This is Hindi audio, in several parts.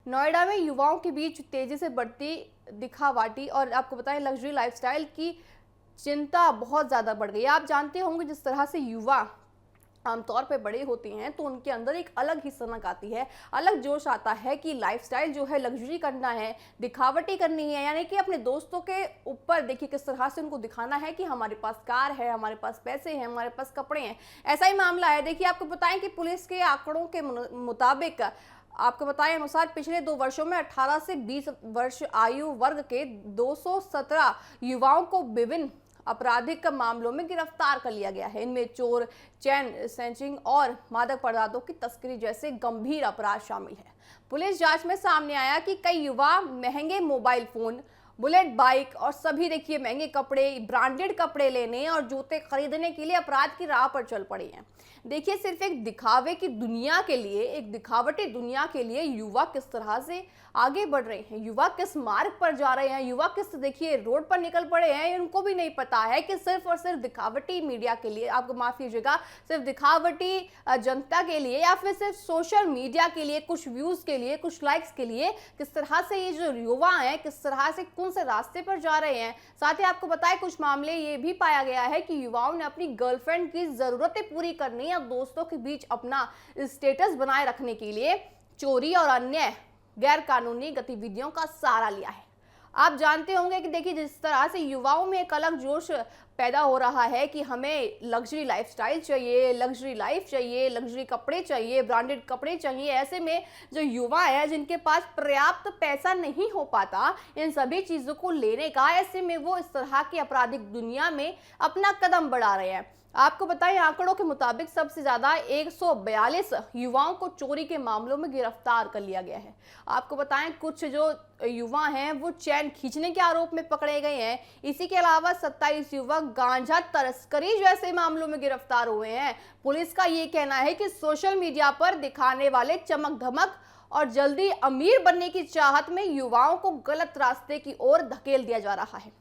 नोएडा में युवाओं के बीच तेजी से बढ़ती दिखावाटी और आपको बताएं लग्जरी लाइफस्टाइल की चिंता बहुत ज़्यादा बढ़ गई है। आप जानते होंगे जिस तरह से युवा आमतौर पे बड़े होते हैं तो उनके अंदर एक अलग ही सनक आती है, अलग जोश आता है कि लाइफस्टाइल जो है लग्जरी करना है, दिखावटी करनी है, यानी कि अपने दोस्तों के ऊपर देखिए किस तरह से उनको दिखाना है कि हमारे पास कार है, हमारे पास पैसे हैं, हमारे पास कपड़े हैं। ऐसा ही मामला है। देखिए आपको बताएं कि पुलिस के आंकड़ों के मुताबिक आपको बताएं अनुसार पिछले 2 वर्षों में 18 से 20 वर्ष आयु वर्ग के 217 युवाओं को विभिन्न आपराधिक मामलों में गिरफ्तार कर लिया गया है। इनमें चोर, चैन स्नैचिंग और मादक पदार्थों की तस्करी जैसे गंभीर अपराध शामिल है। पुलिस जांच में सामने आया कि कई युवा महंगे मोबाइल फोन, बुलेट बाइक और सभी देखिए महंगे कपड़े, ब्रांडेड कपड़े लेने और जूते खरीदने के लिए अपराध की राह पर चल पड़े हैं। देखिए सिर्फ एक दिखावे की दुनिया के लिए, एक दिखावटी दुनिया के लिए युवा किस तरह से आगे बढ़ रहे हैं, युवा किस मार्ग पर जा रहे हैं, युवा किस देखिए रोड पर निकल पड़े हैं। उनको भी नहीं पता है कि सिर्फ और सिर्फ दिखावटी मीडिया के लिए, आपको माफ कीजिएगा, सिर्फ दिखावटी जनता के लिए या फिर सिर्फ सोशल मीडिया के लिए, कुछ व्यूज के लिए, कुछ लाइक्स के लिए किस तरह से ये जो युवा हैं किस तरह से कौन से रास्ते पर जा रहे हैं। साथ ही आपको बताएं कुछ मामले ये भी पाया गया है कि युवाओं ने अपनी गर्लफ्रेंड की जरूरतें पूरी करनी या दोस्तों के बीच अपना स्टेटस बनाए रखने के लिए चोरी और अन्य गैर कानूनी गतिविधियों का सहारा लिया है। आप जानते होंगे कि देखिए जिस तरह से युवाओं में एक अलग जोश पैदा हो रहा है कि हमें लग्जरी लाइफस्टाइल चाहिए, लग्जरी लाइफ चाहिए, लग्जरी कपड़े चाहिए, ब्रांडेड कपड़े चाहिए। ऐसे में जो युवा है जिनके पास पर्याप्त पैसा नहीं हो पाता इन सभी चीजों को लेने का, ऐसे में वो इस तरह की आपराधिक दुनिया में अपना कदम बढ़ा रहे हैं। आपको बताएं आंकड़ों के मुताबिक सबसे ज्यादा 142 युवाओं को चोरी के मामलों में गिरफ्तार कर लिया गया है। आपको बताएं कुछ जो युवा हैं वो चैन खींचने के आरोप में पकड़े गए हैं। इसी के अलावा 27 युवक गांजा तस्करी जैसे मामलों में गिरफ्तार हुए हैं। पुलिस का ये कहना है कि सोशल मीडिया पर दिखाने वाले चमक धमक और जल्दी अमीर बनने की चाहत में युवाओं को गलत रास्ते की ओर धकेल दिया जा रहा है।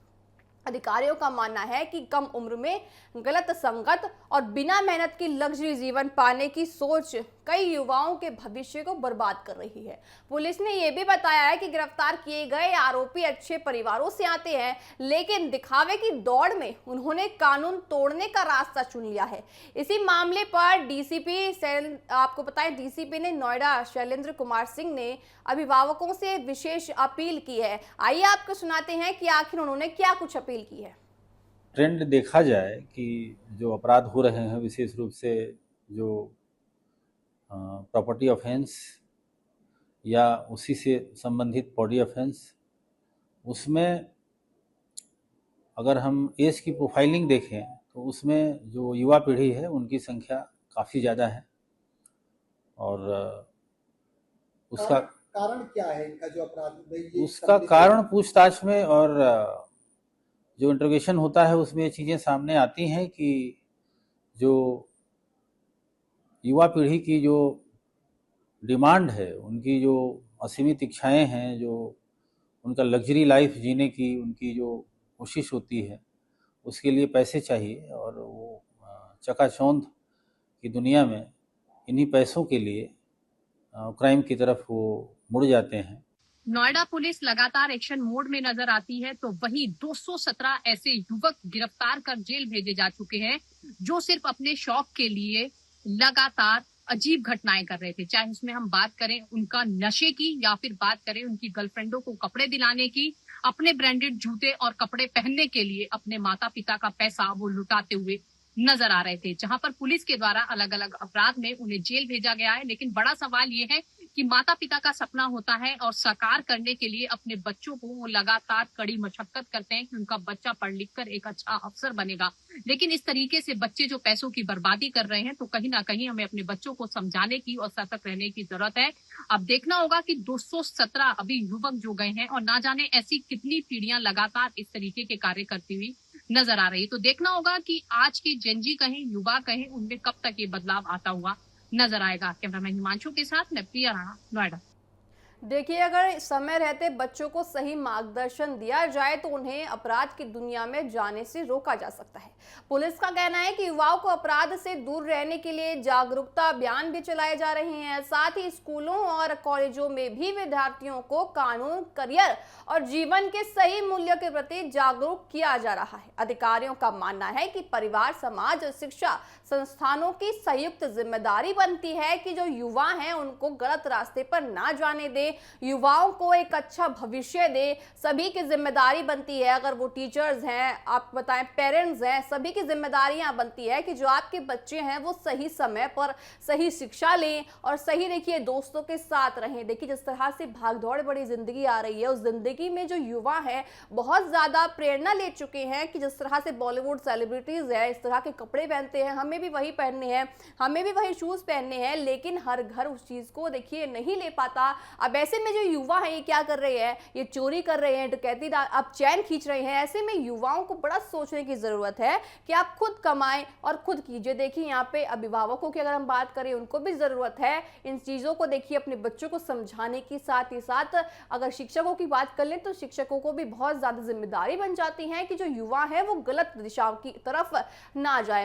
अधिकारियों का मानना है कि कम उम्र में गलत संगत और बिना मेहनत की लग्जरी जीवन पाने की सोच कई युवाओं के भविष्य को बर्बाद कर रही है। पुलिस ने यह भी बताया है कि गिरफ्तार किए गए आरोपी अच्छे परिवारों से आते हैं, लेकिन दिखावे की दौड़ में उन्होंने कानून तोड़ने का रास्ता चुन लिया है। इसी मामले पर आपको बताएं डीसीपी ने नोएडा शैलेंद्र कुमार सिंह ने अभिभावकों से विशेष अपील की है। आइए आपको सुनाते हैं कि आखिर उन्होंने क्या कुछ अपील की है। ट्रेंड देखा जाए कि जो अपराध हो रहे हैं विशेष रूप से जो प्रॉपर्टी ऑफेंस या उसी से संबंधित बॉडी ऑफेंस, उसमें अगर हम एज की प्रोफाइलिंग देखें तो उसमें जो युवा पीढ़ी है उनकी संख्या काफ़ी ज़्यादा है। और उसका कारण क्या है इनका जो अपराध? उसका कारण पूछताछ में और जो इंटरोगेशन होता है उसमें ये चीज़ें सामने आती हैं कि जो युवा पीढ़ी की जो डिमांड है, उनकी जो असीमित इच्छाएं हैं, जो उनका लग्जरी लाइफ जीने की उनकी जो कोशिश होती है, उसके लिए पैसे चाहिए और वो चकाचौंध की दुनिया में इन्हीं पैसों के लिए क्राइम की तरफ वो मुड़ जाते हैं। नोएडा पुलिस लगातार एक्शन मोड में नजर आती है तो वहीं 217 ऐसे युवक गिरफ्तार कर जेल भेजे जा चुके हैं जो सिर्फ अपने शौक के लिए लगातार अजीब घटनाएं कर रहे थे। चाहे उसमें हम बात करें उनका नशे की या फिर बात करें उनकी गर्लफ्रेंडों को कपड़े दिलाने की, अपने ब्रांडेड जूते और कपड़े पहनने के लिए अपने माता पिता का पैसा वो लुटाते हुए नजर आ रहे थे। जहां पर पुलिस के द्वारा अलग अलग अपराध में उन्हें जेल भेजा गया है। लेकिन बड़ा सवाल ये है कि माता पिता का सपना होता है और साकार करने के लिए अपने बच्चों को वो लगातार कड़ी मशक्कत करते हैं कि उनका बच्चा पढ़ लिख कर एक अच्छा अफसर बनेगा। लेकिन इस तरीके से बच्चे जो पैसों की बर्बादी कर रहे हैं तो कहीं ना कहीं हमें अपने बच्चों को समझाने की और सतर्क रहने की जरूरत है। अब देखना होगा कि 217 अभी युवक जो गए हैं और ना जाने ऐसी कितनी पीढ़ियां लगातार इस तरीके के कार्य करती हुई नजर आ रही है। तो देखना होगा कि आज की जेनजी कहें, युवा कहें, उनमें कब तक ये बदलाव आता हुआ नजर आएगा। कैमरामैन हिमांशु के साथ मैं प्रिया राणा, नोएडा। देखिए, अगर समय रहते बच्चों को सही मार्गदर्शन दिया जाए तो उन्हें अपराध की दुनिया में जाने से रोका जा सकता है। पुलिस का कहना है कि युवाओं को अपराध से दूर रहने के लिए जागरूकता अभियान भी चलाए जा रहे हैं। साथ ही स्कूलों और कॉलेजों में भी विद्यार्थियों को कानून, करियर और जीवन के सही मूल्य के प्रति जागरूक किया जा रहा है। अधिकारियों का मानना है कि परिवार, समाज और शिक्षा संस्थानों की संयुक्त जिम्मेदारी बनती है कि जो युवा हैं उनको गलत रास्ते पर ना जाने दे, युवाओं को एक अच्छा भविष्य दे। सभी की जिम्मेदारी बनती है, अगर वो टीचर्स हैं, आप बताएं पेरेंट्स हैं, सभी की जिम्मेदारियां बनती है कि जो आपके बच्चे हैं वो सही समय पर सही शिक्षा लें और सही देखिए दोस्तों के साथ रहें। देखिए, जिस तरह से भागदौड़ बड़ी जिंदगी आ रही है, उस जिंदगी में जो युवा है बहुत ज्यादा प्रेरणा ले चुके हैं कि जिस तरह से बॉलीवुड सेलिब्रिटीज है इस तरह के कपड़े पहनते हैं, हमें भी वही पहनने हैं, हमें भी वही शूज पहनने हैं, लेकिन हर घर उस चीज को देखिए नहीं ले पाता। अब ऐसे में जो युवा है ये क्या कर रहे हैं, ये चोरी कर रहे हैं, डकैती, अब चैन खींच रहे हैं। ऐसे में युवाओं को बड़ा सोचने की जरूरत है कि आप खुद कमाएं और खुद कीजिए। देखिए, यहाँ पे अभिभावकों की अगर हम बात करें उनको भी जरूरत है इन चीजों को देखिए अपने बच्चों को समझाने की। साथ ही साथ अगर शिक्षकों की बात कर लें तो शिक्षकों को भी बहुत ज्यादा जिम्मेदारी बन जाती है कि जो युवा है वो गलत दिशाओं की तरफ ना जाए।